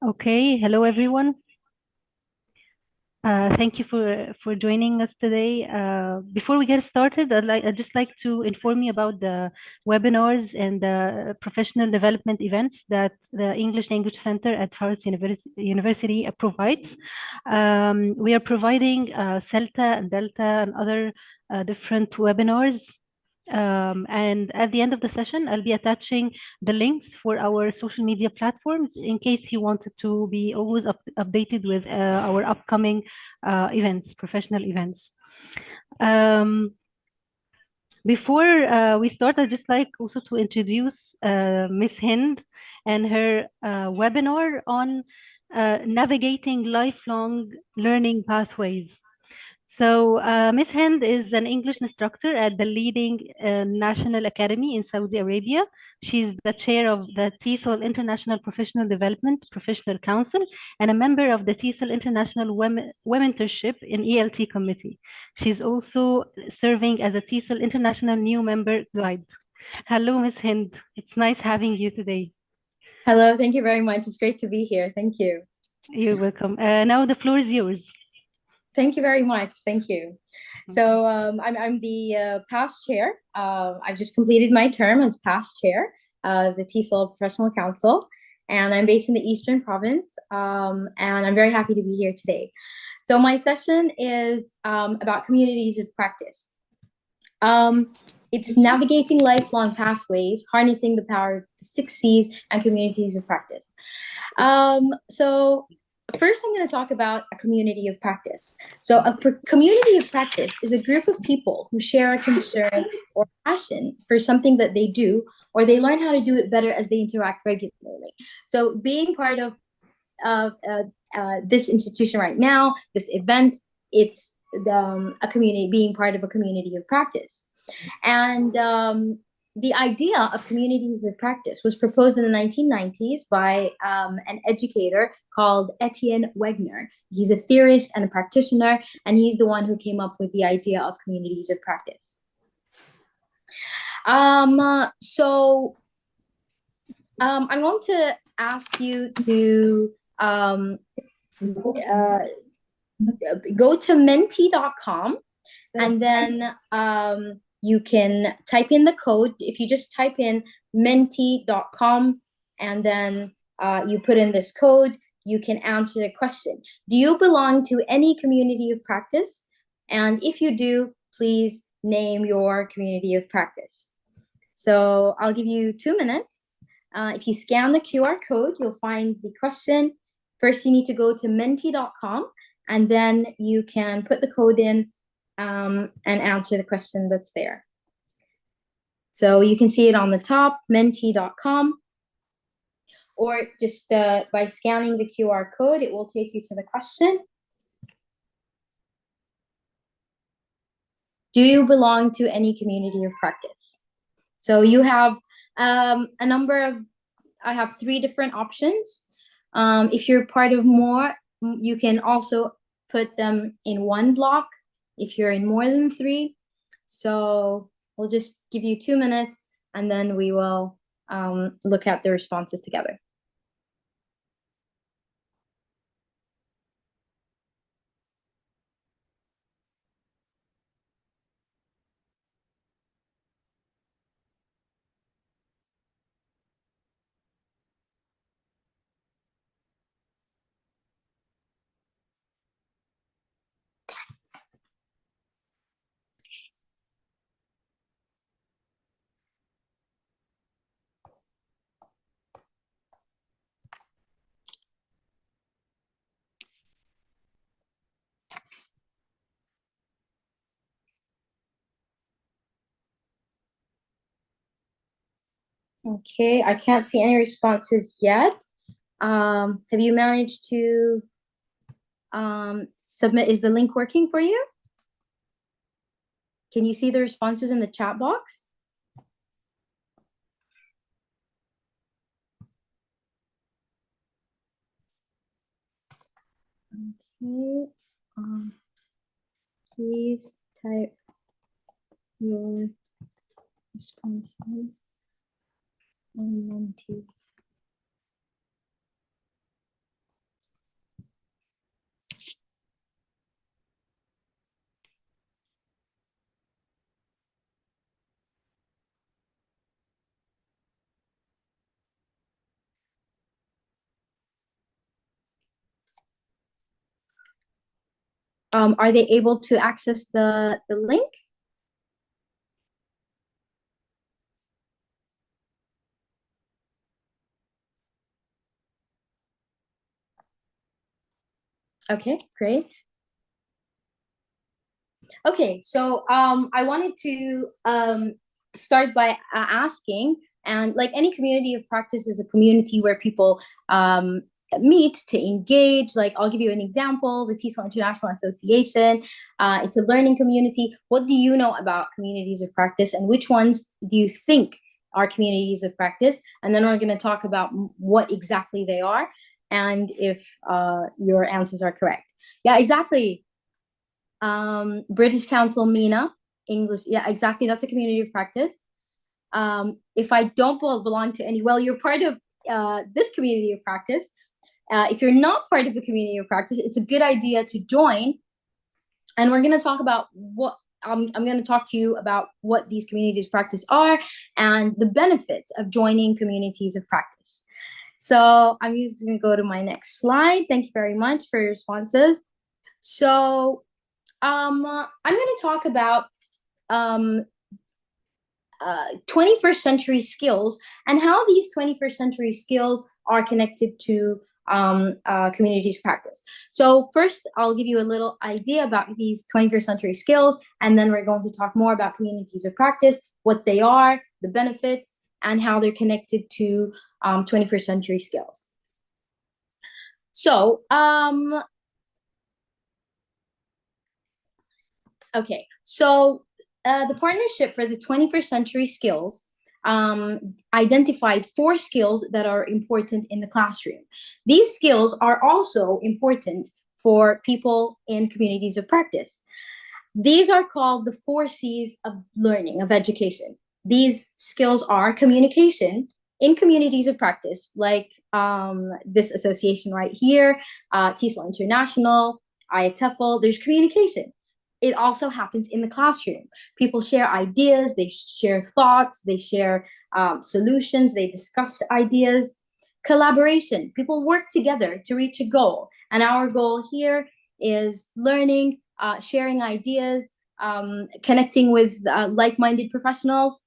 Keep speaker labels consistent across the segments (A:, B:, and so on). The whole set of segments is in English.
A: Okay, hello everyone. Thank you for joining us today. Before we get started, I'd just like to inform you about the webinars and the professional development events that the English Language Center at Paris University provides. We are providing CELTA and Delta and other different webinars. And at the end of the session, I'll be attaching the links for our social media platforms in case you wanted to be always updated with our upcoming events, professional events. Before we start, I'd just like also to introduce Miss Hind and her webinar on navigating lifelong learning pathways. So Ms. Hind is an English instructor at the leading national academy in Saudi Arabia. She's the chair of the TESOL International Professional Development Professional Council and a member of the TESOL International Womentorship in ELT Committee. She's also serving as a TESOL International New Member Guide. Hello, Ms. Hind. It's nice having you today.
B: Hello, thank you very much. It's great to be here. Thank you.
A: You're welcome. Now the floor is yours.
B: Thank you very much. Thank you. So I'm the past chair. I've just completed my term as past chair of the TESOL Professional Council, and I'm based in the Eastern Province, and I'm very happy to be here today. So my session is about communities of practice. It's navigating lifelong pathways, harnessing the power of the 6 C's and communities of practice. So first, I'm going to talk about a community of practice. So a community of practice is a group of people who share a concern or passion for something that they do, or they learn how to do it better as they interact regularly. So being part of this institution right now, this event, it's a community, being part of a community of practice. And the idea of communities of practice was proposed in the 1990s by an educator called Etienne Wegner. He's a theorist and a practitioner, and he's the one who came up with the idea of communities of practice. I'm going to ask you to go to menti.com, and then you can type in the code. If you just type in menti.com and then you put in this code, you can answer the question. Do you belong to any community of practice? And if you do, please name your community of practice. So I'll give you 2 minutes. If you scan the QR code, you'll find the question. First, you need to go to menti.com, and then you can put the code in and answer the question that's there. So you can see it on the top, menti.com, or just by scanning the QR code, it will take you to the question. Do you belong to any community of practice? So you have a number of, I have 3 different options. If you're part of more, you can also put them in one block if you're in more than 3. So we'll just give you 2 minutes, and then we will look at the responses together. Okay, I can't see any responses yet. Have you managed to submit? Is the link working for you? Can you see the responses in the chat box? Okay. Please type your responses on Menti. Are they able to access the link? Okay, great. Okay, so I wanted to start by asking, and like any community of practice is a community where people meet to engage. Like I'll give you an example, the TESOL International Association. It's a learning community. What do you know about communities of practice, and which ones do you think are communities of practice? And then we're going to talk about what exactly they are and if your answers are correct. Yeah, exactly. British Council MENA, English. Yeah, exactly. That's a community of practice. If I don't belong to any, well, you're part of this community of practice. If you're not part of a community of practice, it's a good idea to join. And we're going to talk about what I'm going to talk to you about what these communities of practice are and the benefits of joining communities of practice. So I'm just going to go to my next slide. Thank you very much for your responses. So I'm going to talk about 21st century skills and how these 21st century skills are connected to communities practice. So first, I'll give you a little idea about these 21st century skills, and then we're going to talk more about communities of practice, what they are, the benefits, and how they're connected to 21st century skills. So, okay, so the Partnership for the 21st Century Skills identified 4 skills that are important in the classroom. These skills are also important for people in communities of practice. These are called the 4 C's of learning, of education. These skills are communication in communities of practice, like this association right here, TESOL International, IATEFL, there's communication. It also happens in the classroom. People share ideas, they share thoughts, they share solutions, they discuss ideas. Collaboration, people work together to reach a goal. And our goal here is learning, sharing ideas, connecting with like-minded professionals,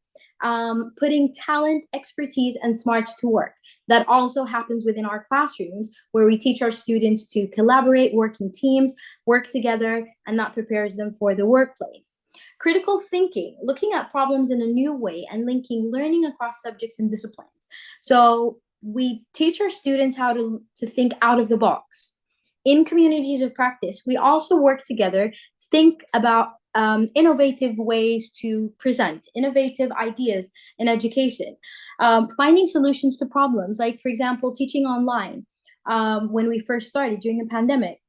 B: putting talent, expertise, and smarts to work. That also happens within our classrooms, where we teach our students to collaborate, work in teams, work together, and that prepares them for the workplace. Critical thinking, looking at problems in a new way and linking learning across subjects and disciplines. So we teach our students how to think out of the box. In communities of practice, we also work together, think about innovative ways to present, innovative ideas in education, finding solutions to problems, like, for example, teaching online. When we first started during the pandemic,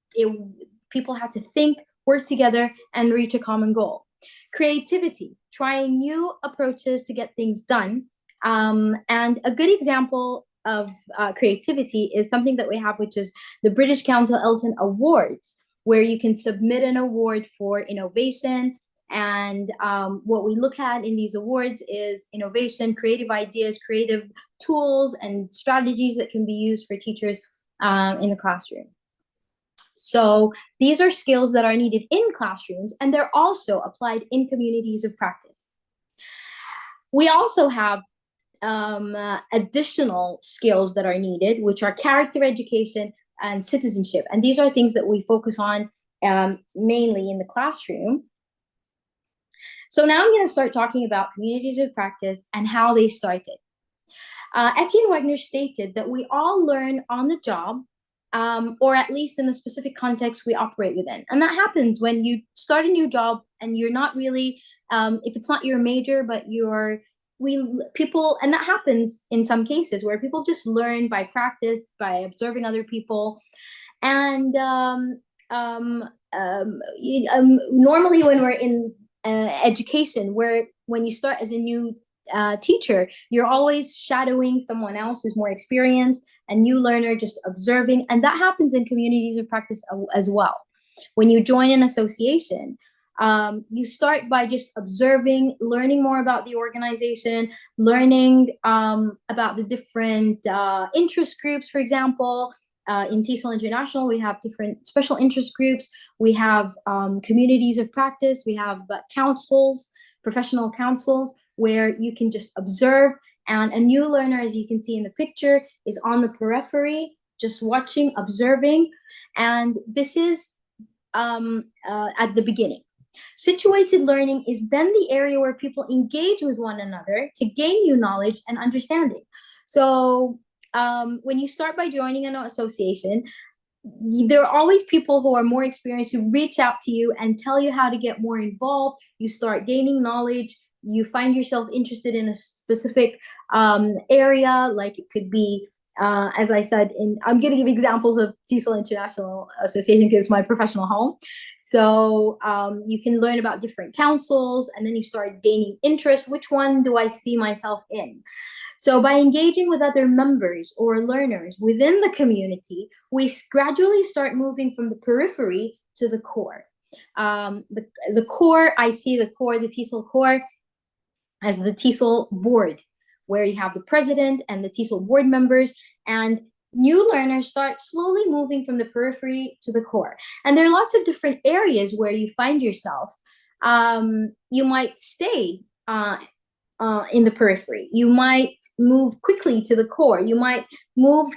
B: people had to think, work together, and reach a common goal. Creativity, trying new approaches to get things done. And a good example of creativity is something that we have, which is the British Council Elton Awards, where you can submit an award for innovation. And what we look at in these awards is innovation, creative ideas, creative tools, and strategies that can be used for teachers in the classroom. So these are skills that are needed in classrooms, and they're also applied in communities of practice. We also have additional skills that are needed, which are character education and citizenship. And these are things that we focus on mainly in the classroom. So now I'm going to start talking about communities of practice and how they started. Etienne Wagner stated that we all learn on the job, or at least in the specific context we operate within. And that happens when you start a new job and you're not really, if it's not your major, but people, and that happens in some cases where people just learn by practice, by observing other people. And normally when we're in education, when you start as a new teacher, you're always shadowing someone else who's more experienced, a new learner just observing. And that happens in communities of practice as well. When you join an association, you start by just observing, learning more about the organization, learning about the different interest groups, for example. In TESOL International, we have different special interest groups. We have communities of practice. We have councils, professional councils, where you can just observe. And a new learner, as you can see in the picture, is on the periphery, just watching, observing. And this is at the beginning. Situated learning is then the area where people engage with one another to gain new knowledge and understanding. So when you start by joining an association, there are always people who are more experienced who reach out to you and tell you how to get more involved. You start gaining knowledge. You find yourself interested in a specific area, like it could be, as I said, I'm going to give examples of TESOL International Association because it's my professional home. So you can learn about different councils, and then you start gaining interest. Which one do I see myself in? So by engaging with other members or learners within the community, we gradually start moving from the periphery to the core. The core, I see the core, the TESOL core, as the TESOL board, where you have the president and the TESOL board members, and new learners start slowly moving from the periphery to the core. And there are lots of different areas where you find yourself. You might stay in the periphery. You might move quickly to the core. You might move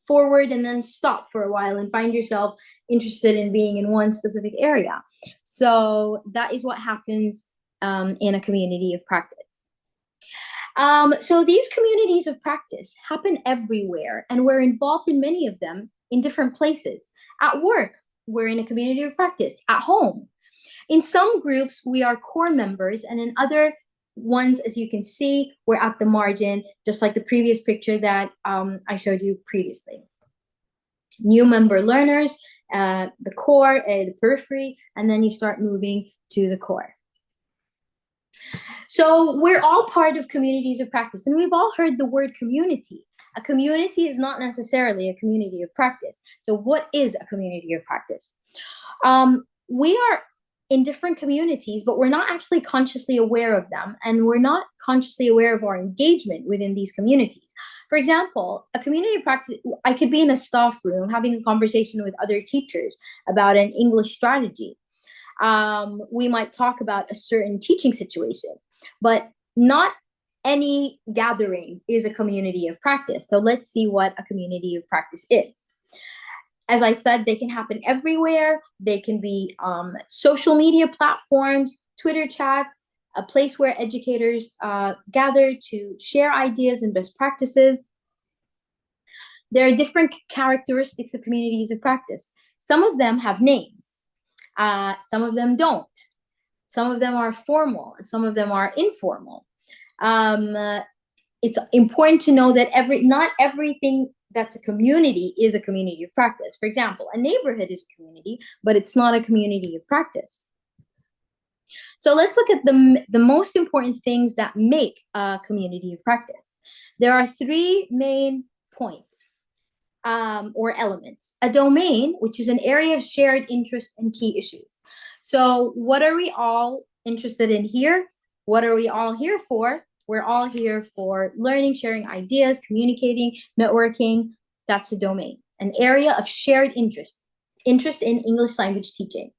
B: forward and then stop for a while and find yourself interested in being in one specific area. So that is what happens in a community of practice. So these communities of practice happen everywhere, and we're involved in many of them in different places. At work, we're in a community of practice. At home, in some groups, we are core members, and in other ones, as you can see, we're at the margin, just like the previous picture that I showed you previously. New member learners, the core, the periphery, and then you start moving to the core. So we're all part of communities of practice, and we've all heard the word community. A community is not necessarily a community of practice. So what is a community of practice? We are in different communities, but we're not actually consciously aware of them, and we're not consciously aware of our engagement within these communities. For example, a community of practice, I could be in a staff room having a conversation with other teachers about an English strategy. We might talk about a certain teaching situation, but not any gathering is a community of practice. So let's see what a community of practice is. As I said, they can happen everywhere. They can be social media platforms, Twitter chats, a place where educators gather to share ideas and best practices. There are different characteristics of communities of practice. Some of them have names. Some of them don't. Some of them are formal. Some of them are informal. It's important to know that not everything that's a community is a community of practice. For example, a neighborhood is a community, but it's not a community of practice. So let's look at the most important things that make a community of practice. There are three main points or elements. A domain, which is an area of shared interest and key issues. So what are we all interested in here? What are we all here for? We're all here for learning, sharing ideas, communicating, networking. That's a domain, an area of shared interest in English language teaching.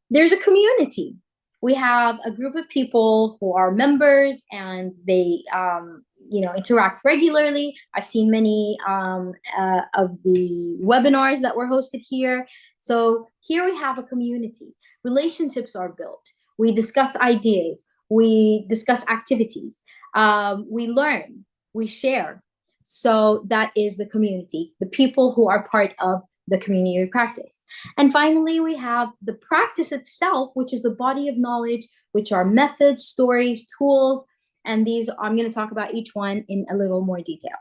B: There's a community. We have a group of people who are members, and they interact regularly. I've seen many of the webinars that were hosted here. So here we have a community. Relationships are built. We discuss ideas. We discuss activities. We learn. We share. So that is the community, the people who are part of the community of practice. And finally, we have the practice itself, which is the body of knowledge, which are methods, stories, tools, and these I'm going to talk about each one in a little more detail.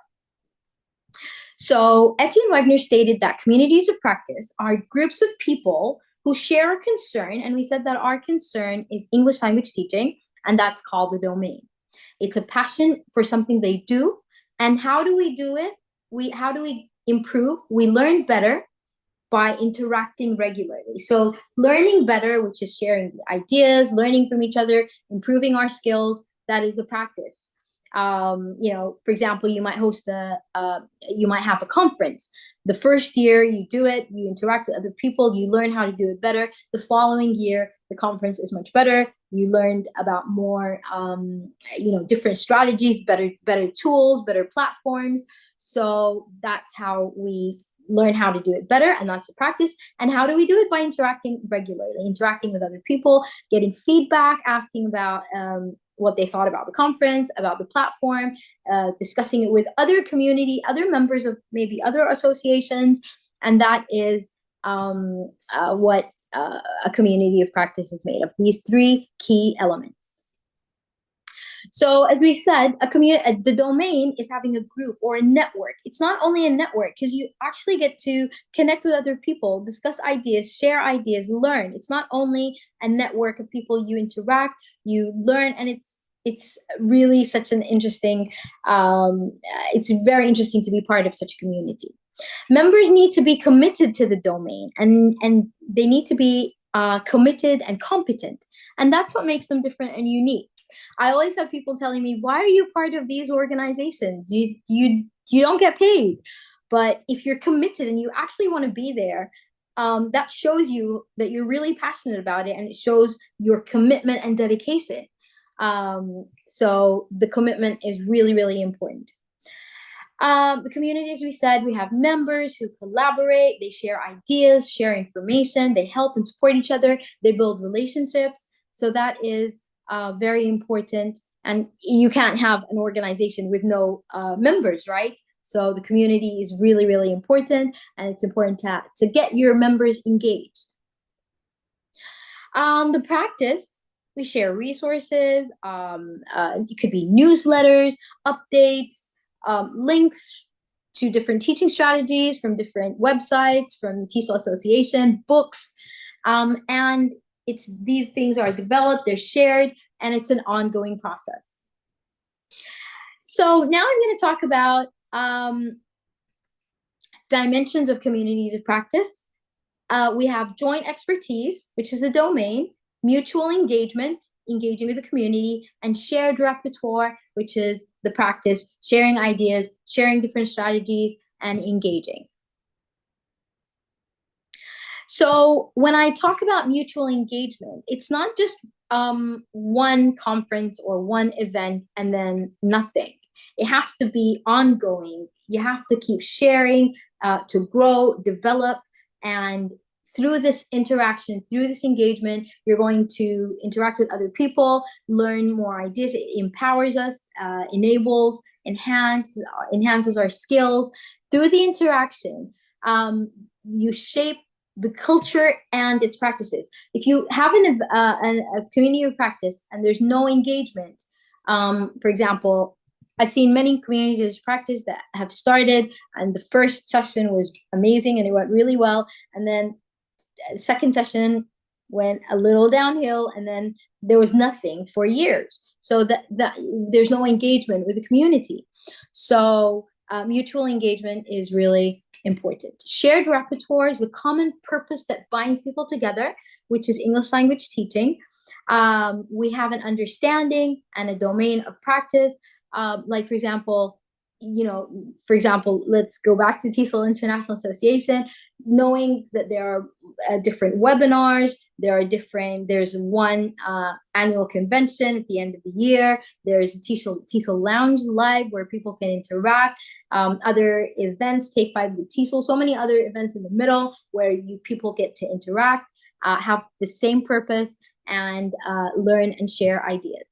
B: So Etienne Wagner stated that communities of practice are groups of people who share a concern, and we said that our concern is English language teaching, and that's called the domain. It's a passion for something they do. And how do we do it? How do we improve? We learn better by interacting regularly. So learning better, which is sharing ideas, learning from each other, improving our skills, that is the practice. For example, you might you might have a conference. The first year you do it, you interact with other people, you learn how to do it better. The following year, the conference is much better. You learned about more, different strategies, better tools, better platforms. So that's how we learn how to do it better, and that's a practice. And how do we do it? By interacting regularly, interacting with other people, getting feedback, asking about what they thought about the conference, about the platform, discussing it with other community, other members of maybe other associations. And that is what a community of practice is made of, these three key elements. So as we said, the domain is having a group or a network. It's not only a network because you actually get to connect with other people, discuss ideas, share ideas, learn. It's not only a network of people you interact, you learn, and it's really such an interesting, it's very interesting to be part of such a community. Members need to be committed to the domain, and they need to be committed and competent. And that's what makes them different and unique. I always have people telling me, why are you part of these organizations? You don't get paid. But if you're committed and you actually want to be there, that shows you that you're really passionate about it, and it shows your commitment and dedication. So the commitment is really, really important. The community, as we said, we have members who collaborate, they share ideas, share information, they help and support each other, they build relationships. So that is very important. And you can't have an organization with no members, right? So the community is really, really important, and it's important to get your members engaged. The practice, we share resources. It could be newsletters, updates, links to different teaching strategies from different websites, from TESOL Association, books, and these things are developed, they're shared, and it's an ongoing process. So now I'm going to talk about dimensions of communities of practice. We have joint expertise, which is a domain, mutual engagement, engaging with the community, and shared repertoire, which is the practice, sharing ideas, sharing different strategies, and engaging. So when I talk about mutual engagement, it's not just one conference or one event and then nothing. It has to be ongoing. You have to keep sharing to grow, develop, and through this interaction, through this engagement, you're going to interact with other people, learn more ideas. It empowers us, enables, enhances our skills. Through the interaction, you shape the culture and its practices. If you have a community of practice and there's no engagement, for example, I've seen many communities of practice that have started, and the first session was amazing and it went really well, and then the second session went a little downhill, and then there was nothing for years. So that there's no engagement with the community. So mutual engagement is really important. Shared repertoire is the common purpose that binds people together, which is English language teaching. We have an understanding and a domain of practice. Like, for example, let's go back to TESOL International Association, knowing that there are different webinars, there's one annual convention at the end of the year, there's a TESOL Lounge Live where people can interact, other events, Take 5 with TESOL, so many other events in the middle where people get to interact, have the same purpose, and learn and share ideas.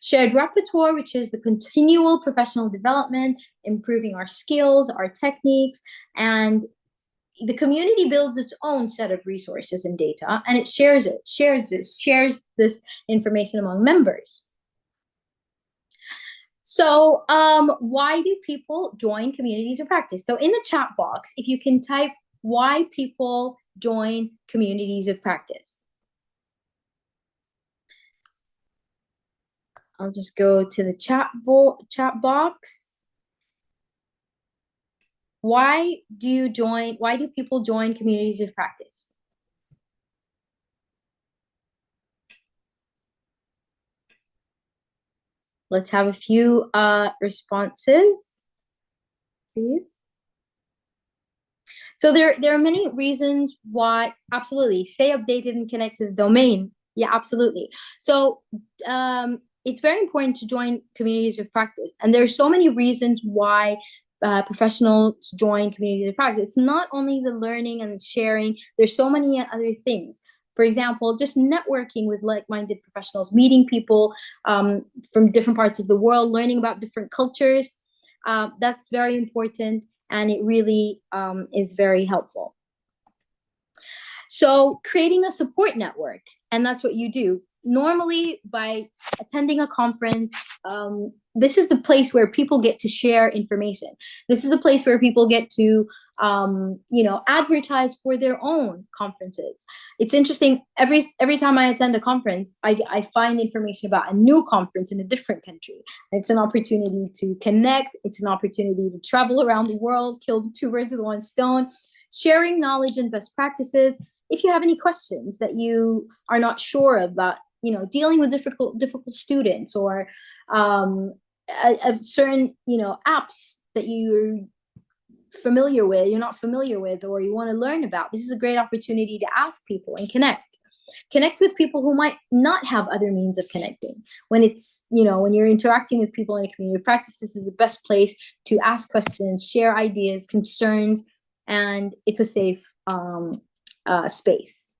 B: Shared repertoire, which is the continual professional development, improving our skills, our techniques, and the community builds its own set of resources and data, and it shares this information among members. So, why do people join communities of practice? So in the chat box, if you can type why people join communities of practice. I'll just go to the chat box. Why do people join communities of practice? Let's have a few responses, please. So there are many reasons why. Absolutely, stay updated and connect to the domain. Yeah, absolutely. So it's very important to join communities of practice, and there are so many reasons why professionals join communities of practice. It's not only the learning and sharing. There's so many other things. For example, just networking with like-minded professionals, meeting people from different parts of the world, learning about different cultures. That's very important, and it really is very helpful. So creating a support network, and that's what you do. Normally, by attending a conference, this is the place where people get to share information. This is the place where people get to advertise for their own conferences. It's interesting. Every time I attend a conference, I find information about a new conference in a different country. It's an opportunity to connect. It's an opportunity to travel around the world, kill two birds with one stone, sharing knowledge and best practices. If you have any questions that you are not sure about, dealing with difficult students, or a certain apps that you're not familiar with, or you want to learn about, this is a great opportunity to ask people and connect with people who might not have other means of connecting. When you're interacting with people in a community of practice, this is the best place to ask questions, share ideas, concerns, and it's a safe space.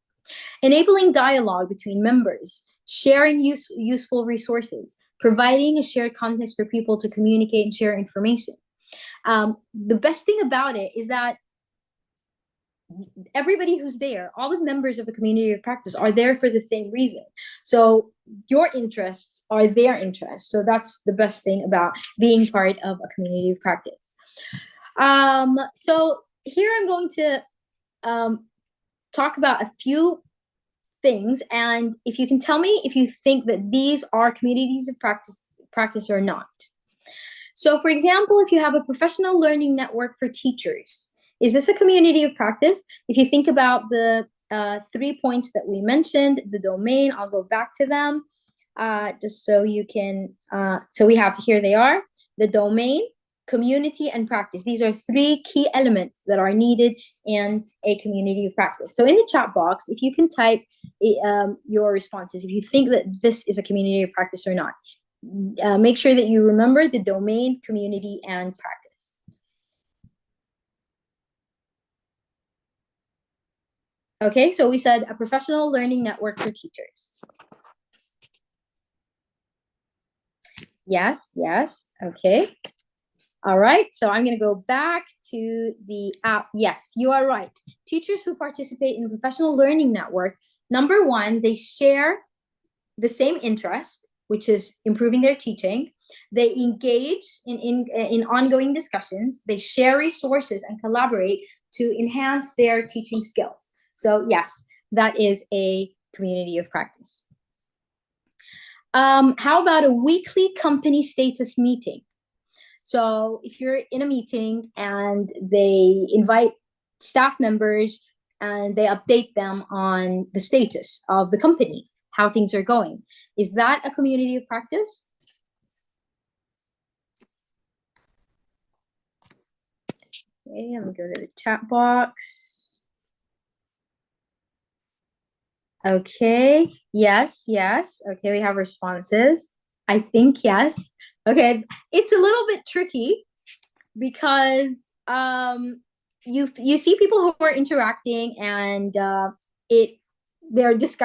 B: Enabling dialogue between members, sharing useful resources, providing a shared context for people to communicate and share information. The best thing about it is that everybody who's there, all the members of a community of practice, are there for the same reason. So your interests are their interests. So that's the best thing about being part of a community of practice. So here I'm going to talk about a few things, and if you can tell me if you think that these are communities of practice or not. So for example, if you have a professional learning network for teachers, is this a community of practice? If you think about the 3 points that we mentioned, the domain, I'll go back to them just so you can, so we have, here they are, the domain, community, and practice. These are 3 key elements that are needed in a community of practice. So in the chat box, if you can type your responses, if you think that this is a community of practice or not. Make sure that you remember the domain, community, and practice. Okay, so we said a professional learning network for teachers. Yes, okay. All right, so I'm going to go back to the app. Yes, you are right. Teachers who participate in the professional learning network, number 1, they share the same interest, which is improving their teaching. They engage in ongoing discussions. They share resources and collaborate to enhance their teaching skills. So yes, that is a community of practice. How about a weekly company status meeting? So if you're in a meeting and they invite staff members and they update them on the status of the company, how things are going, is that a community of practice? Okay, I'm gonna go to the chat box. Okay, yes. Okay, we have responses. I think yes. Okay, it's a little bit tricky because you see people who are interacting and they're discussing